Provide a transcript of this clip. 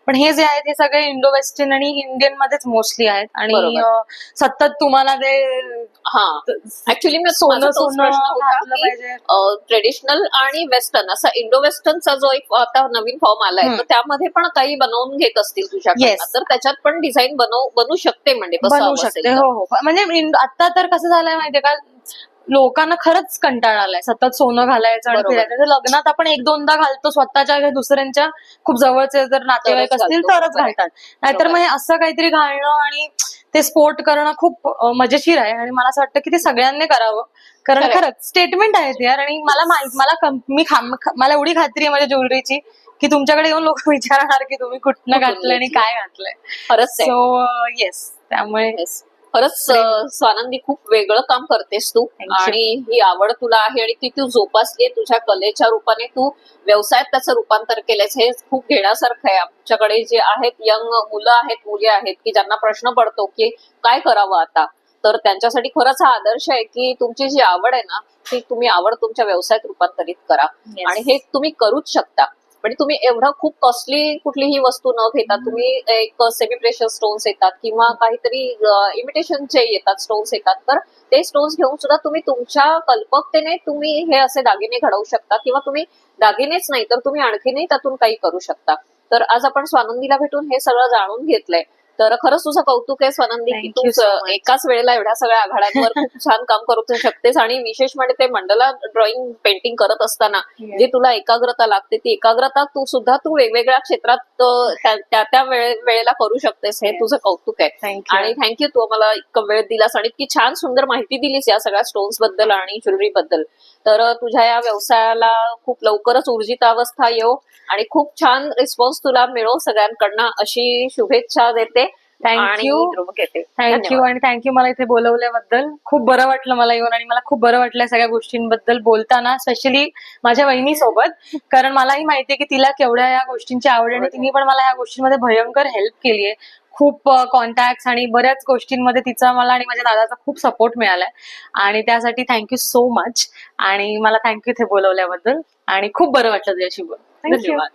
पण हे जे आहेत हे सगळे इंडो वेस्टर्न आणि इंडियन मध्येच मोस्टली आहेत. आणि बरोबर. सतत तुम्हाला ते हा ऍक्च्युली मी सोनं माझा तोच सोनं प्रश्न होता घातलं की पाहिजे. ट्रेडिशनल आणि वेस्टर्न असा इंडो वेस्टर्नचा जो एक आता नवीन फॉर्म आलाय तर त्यामध्ये पण काही बनवून घेत असतील तुझ्याकडनं, Yes. तर त्याच्यात पण डिझाईन बनू शकते म्हणजे तसं बनवू हवं शकते. असेल तर. हो हो. म्हणजे आता तर कसं झालंय माहितीये का, लोकांना खरंच कंटाळा आलाय सतत सोनं घालायचं आणि बरोबर. फिरायचं. तर लग्नात आपण एक दोनदा घालतो, स्वतःच्या किंवा दुसऱ्यांच्या खूप जवळचे जर नातेवाईक तरच असतील घालतो. तरच बरोबर आहे. घालतात. नाहीतर मग हे असं काहीतरी घालणं आणि ते स्पोर्ट करणं खूप मजेशीर आहे. आणि मला असं वाटतं की ते सगळ्यांनी करावं, कारण Correct. खरंच स्टेटमेंट आहेत यार. आणि मला मला एवढी खात्री आहे माझ्या ज्वेलरीची की तुमच्याकडे येऊन लोक विचारणार की तुम्ही कुठनं कुठून घातलंय आणि घेतली? काय घातलंय. खरंच आहे. सो येस, त्यामुळे Yes. खरंच स्वानंदी खूप वेगळं काम करतेस तू. Thank you. आणि ही आवड तुला आहे आणि ती तू जोपासली तुझ्या कलेच्या रूपाने, तू व्यवसायात त्याचं रूपांतर केलंयस. हे खूप घेण्यासारखं आहे. आमच्याकडे जे आहेत यंग मुलं आहेत, मुली आहेत की ज्यांना प्रश्न पडतो की काय करावं आता, तर त्यांच्यासाठी खरंच हा आदर्श आहे की तुमची जी आवड आहे ना ती तुम्ही आवड तुमच्या व्यवसायात रूपांतरित करा. Yes. आणि हे तुम्ही करूच शकता. म्हणजे तुम्ही एवढं खूप कॉस्टली कुठलीही वस्तू न घेता तुम्ही एक सेमी प्रेशर स्टोन्स येतात किंवा काहीतरी इमिटेशनचे येतात, स्टोन्स येतात, तर ते स्टोन्स घेऊन सुद्धा तुम्ही तुमच्या कल्पकतेने तुम्ही हे असे दागिने घडवू शकता. किंवा तुम्ही दागिनेच नाही तर तुम्ही आणखीनही त्यातून काही करू शकता. तर आज आपण स्वानंदीला भेटून हे सगळं जाणून घेतलंय. तर खरंच तुझं कौतुक आहे स्वानंदी की Thank Tu you so much. एकाच वेळेला एवढ्या सगळ्या आघाड्यांवर खूप छान काम करू शकतेस. आणि विशेष म्हणजे ते मंडला ड्रॉइंग पेंटिंग करत असताना Yes. जे तुला एकाग्रता लागते ती एकाग्रता तू वेगवेगळ्या क्षेत्रात त्या वेळेला करू शकतेस. हे तुझं कौतुक आहे. Thank you. आणि थँक्यू, तू मला इतका वेळ दिलास आणि इतकी छान सुंदर माहिती दिलीस या सगळ्या स्टोन्स बद्दल आणि ज्वेलरी बद्दल. तर तुझ्या या व्यवसायाला खूप लवकरच ऊर्जितावस्था येऊ आणि खूप छान रिस्पॉन्स तुला मिळो सगळ्यांकडनं, अशी शुभेच्छा देते. थँक्यू. घेते. थँक्यू. आणि थँक्यू मला इथे बोलवल्याबद्दल. खूप बरं वाटलं मला येऊन. आणि मला खूप बरं वाटलं सगळ्या गोष्टींबद्दल बोलताना, स्पेशली माझ्या वहिनीसोबत. कारण मलाही माहितीये की तिला केवढ्या या गोष्टींची आवड आहे आणि तिने पण मला या गोष्टींमध्ये भयंकर हेल्प केलीये. खूप कॉन्टॅक्ट आणि बऱ्याच गोष्टींमध्ये तिचा मला आणि माझ्या दादाचा खूप सपोर्ट मिळालाय. आणि त्यासाठी थँक्यू सो मच. आणि मला थँक्यू इथे बोलवल्याबद्दल. आणि खूप बरं वाटलं तुझ्याशी बोलून. थँक्यू. धन्यवाद.